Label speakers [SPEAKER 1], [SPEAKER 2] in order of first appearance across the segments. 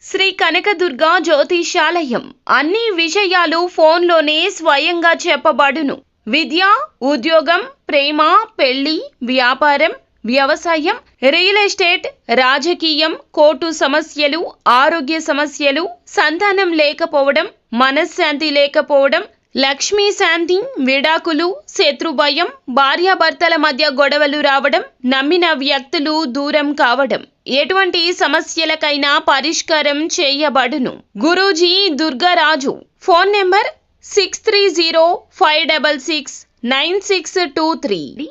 [SPEAKER 1] శ్రీ కనకదుర్గ జ్యోతిషాలయం అన్ని విషయాలు ఫోన్లోనే స్వయంగా చెప్పబడును. విద్య, ఉద్యోగం, ప్రేమ, పెళ్లి, వ్యాపారం, వ్యవసాయం, రియల్ ఎస్టేట్, రాజకీయం, కోర్టు సమస్యలు, ఆరోగ్య సమస్యలు, సంతానం లేకపోవడం, మనశ్శాంతి లేకపోవడం, లక్ష్మీ శాంతి, విడాకులు, శత్రుభయం, భార్యాభర్తల మధ్య గొడవలు రావడం, నమ్మిన వ్యక్తులు దూరం కావడం, ఎటువంటి సమస్యలకైనా పరిష్కారం చేయబడును. గురూజీ దుర్గారాజు. Phone number 6305669623.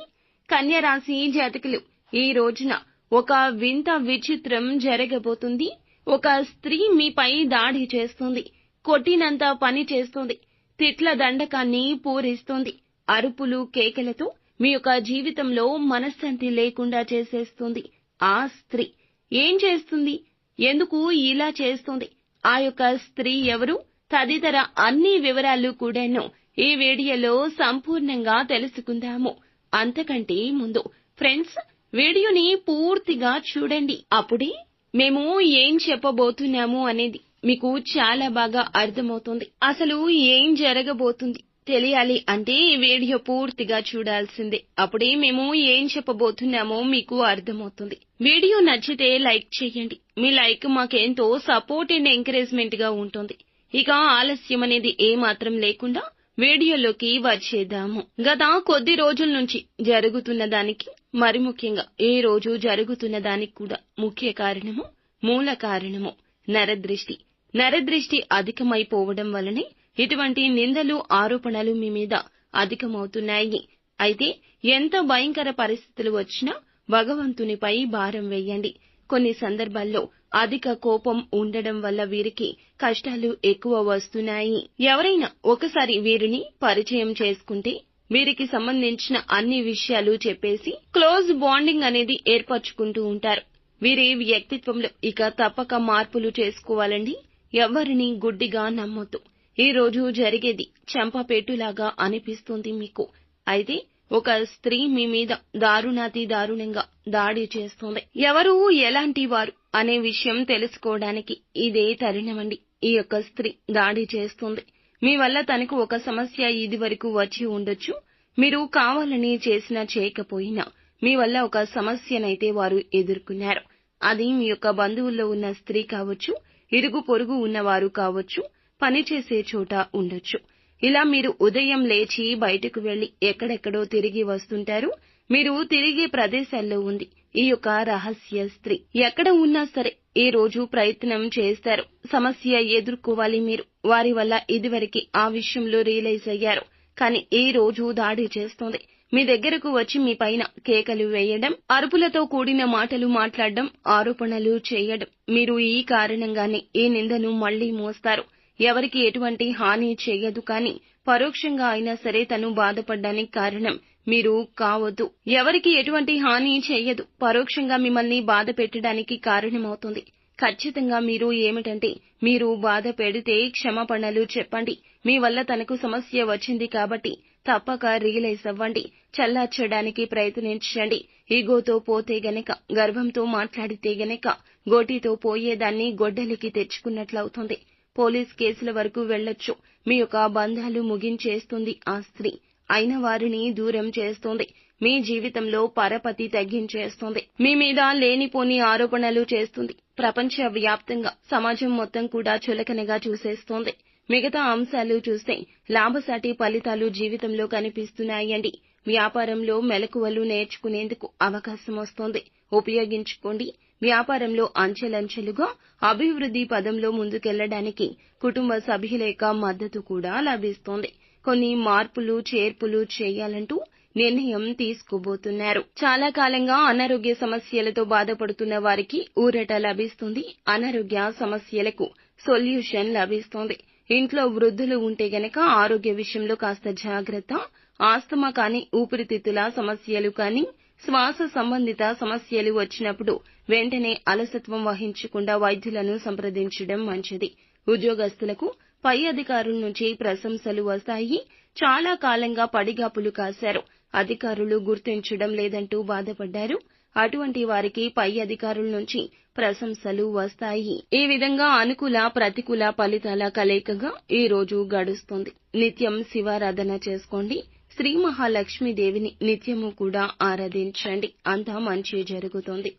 [SPEAKER 1] కన్యరాశి జాతకులు, ఈ రోజున ఒక వింత విచిత్రం జరగబోతుంది. ఒక స్త్రీ మీపై దాడి చేస్తుంది, కొట్టినంత పని చేస్తుంది, తిట్ల దండకాన్ని పూరిస్తుంది, అరుపులు కేకలతో మీ యొక్క జీవితంలో మనశ్శాంతి లేకుండా చేసేస్తుంది. ఆ స్త్రీ ఏం చేస్తుంది, ఎందుకు ఇలా చేస్తుంది, ఆ యొక్క స్త్రీ ఎవరు, తదితర అన్ని వివరాలు కూడాను ఈ వీడియోలో సంపూర్ణంగా తెలుసుకుందాము. అంతకంటే ముందు ఫ్రెండ్స్, వీడియోని పూర్తిగా చూడండి. అప్పుడే మేము ఏం చెప్పబోతున్నాము అనేది మీకు చాలా బాగా అర్థమవుతుంది. అసలు ఏం జరగబోతుంది తెలియాలి అంటే ఈ వీడియో పూర్తిగా చూడాల్సిందే. అప్పుడే మేము ఏం చెప్పబోతున్నామో మీకు అర్థమవుతుంది. వీడియో నచ్చితే లైక్ చేయండి. మీ లైక్ మాకెంతో సపోర్ట్ అండ్ ఎంకరేజ్మెంట్ గా ఉంటుంది. ఇక ఆలస్యం అనేది ఏమాత్రం లేకుండా వీడియోలోకి వచ్చేద్దాము. గత కొద్ది రోజుల నుంచి జరుగుతున్న దానికి, మరి ముఖ్యంగా ఈ రోజు జరుగుతున్న దానికి కూడా ముఖ్య కారణము, మూల కారణము నరదృష్టి. నరదృష్టి అధికమైపోవడం వల్లనే ఇటువంటి నిందలు, ఆరోపణలు మీ మీద అధికమవుతున్నాయి. అయితే ఎంత భయంకర పరిస్థితులు వచ్చినా భగవంతునిపై భారం వేయండి. కొన్ని సందర్భాల్లో అధిక కోపం ఉండడం వల్ల వీరికి కష్టాలు ఎక్కువ వస్తున్నాయి. ఎవరైనా ఒకసారి వీరిని పరిచయం చేసుకుంటే వీరికి సంబంధించిన అన్ని విషయాలు చెప్పేసి క్లోజ్ బాండింగ్ అనేది ఏర్పరచుకుంటూ ఉంటారు. వీరి వ్యక్తిత్వంలో ఇక తప్పక మార్పులు చేసుకోవాలండి. ఎవరిని గుడ్డిగా నమ్మొద్దు. ఈ రోజు జరిగేది చెంపపెట్టులాగా అనిపిస్తుంది మీకు. అయితే ఒక స్త్రీ మీ మీద దారుణాతి దారుణంగా దాడి చేస్తుంది. ఎవరు, ఎలాంటి వారు అనే విషయం తెలుసుకోవడానికి ఇదే తరుణమండి. ఈ యొక్క స్త్రీ దాడి చేస్తుంది. మీ వల్ల తనకు ఒక సమస్య ఇది వరకు వచ్చి ఉండొచ్చు. మీరు కావాలని చేసినా చేయకపోయినా మీ వల్ల ఒక సమస్యనైతే వారు ఎదుర్కొన్నారు. అది మీ యొక్క బంధువుల్లో ఉన్న స్త్రీ కావచ్చు, ఇరుగు పొరుగు ఉన్నవారు కావచ్చు, పనిచేసే చోట ఉండొచ్చు. ఇలా మీరు ఉదయం లేచి బయటకు వెళ్లి ఎక్కడెక్కడో తిరిగి వస్తుంటారు. మీరు తిరిగే ప్రదేశాల్లో ఉంది ఈ యొక్క రహస్య స్త్రీ. ఎక్కడ ఉన్నా సరే ఈ రోజు ప్రయత్నం చేస్తారు. సమస్య ఎదుర్కోవాలి మీరు. వారి వల్ల ఇదివరకు ఆ విషయంలో రియలైజ్ అయ్యారు. కానీ ఈ రోజు దాడి చేస్తోంది. మీ దగ్గరకు వచ్చి మీ పైన కేకలు వేయడం, అరుపులతో కూడిన మాటలు మాట్లాడడం, ఆరోపణలు చేయడం. మీరు ఈ కారణంగానే ఈ నిందను మళ్లీ మోస్తారు. ఎవరికి ఎటువంటి హాని చేయదు, కానీ పరోక్షంగా అయినా సరే తను బాధపడ్డానికి కారణం మీరు కావద్దు. ఎవరికి ఎటువంటి హాని చేయదు, పరోక్షంగా మిమ్మల్ని బాధ పెట్టడానికి కారణమవుతుంది. ఖచ్చితంగా మీరు ఏమిటంటే, మీరు బాధ పెడితే క్షమాపణలు చెప్పండి. మీ వల్ల తనకు సమస్య వచ్చింది కాబట్టి తప్పక రియలైజ్ అవ్వండి. చల్లార్చడానికి ప్రయత్నించండి. ఈగోతో పోతే గనక, గర్వంతో మాట్లాడితే గనక గోటితో పోయేదాన్ని గొడ్డలికి తెచ్చుకున్నట్లవుతుంది. పోలీస్ కేసుల వరకు వెళ్లొచ్చు. మీ యొక్క బంధాలు ముగించేస్తుంది ఆ స్త్రీ. అయిన వారిని దూరం చేస్తుంది. మీ జీవితంలో పరపతి తగ్గించేస్తుంది. మీ మీద లేనిపోని ఆరోపణలు చేస్తుంది. ప్రపంచ వ్యాప్తంగా సమాజం మొత్తం కూడా చులకనగా చూసేస్తోంది. మిగతా అంశాలు చూస్తే లాభసాటి ఫలితాలు జీవితంలో కనిపిస్తున్నాయండి. వ్యాపారంలో మెలకువలు నేర్చుకునేందుకు అవకాశం వస్తోంది. ఉపయోగించుకోండి. వ్యాపారంలో అంచెలంచెలుగా అభివృద్ధి పదంలో ముందుకెళ్లడానికి కుటుంబ సభ్యుల యొక్క మద్దతు కూడా లభిస్తోంది. కొన్ని మార్పులు, చేర్పులు చేయాలంటూ నిర్ణయం తీసుకోబోతున్నారు. చాలా కాలంగా అనారోగ్య సమస్యలతో బాధపడుతున్న వారికి ఊరట లభిస్తుంది. అనారోగ్య సమస్యలకు సొల్యూషన్ లభిస్తోంది. ఇంట్లో వృద్ధులు ఉంటే గనక ఆరోగ్య విషయంలో కాస్త జాగ్రత్త. ఆస్తమా కానీ, ఊపిరితిత్తుల సమస్యలు కానీ, శ్వాస సంబంధిత సమస్యలు వచ్చినప్పుడు వెంటనే అలసత్వం వహించకుండా వైద్యులను సంప్రదించడం మంచిది. ఉద్యోగస్తులకు పై అధికారుల నుంచి ప్రశంసలు వస్తాయి. చాలా కాలంగా పడిగాపులు కాశారు. అధికారులు గుర్తించడం లేదంటూ బాధపడ్డారు. అటువంటి వారికి పై అధికారుల నుంచి ప్రశంసలు వస్తాయి. ఈ విధంగా అనుకూల ప్రతికూల ఫలితాల కలయికగా ఈ రోజు గడుస్తుంది. నిత్యం శివారాధన చేసుకోండి. శ్రీ మహాలక్ష్మీదేవిని నిత్యము కూడా ఆరాధించండి. అంతా మంచి జరుగుతుంది.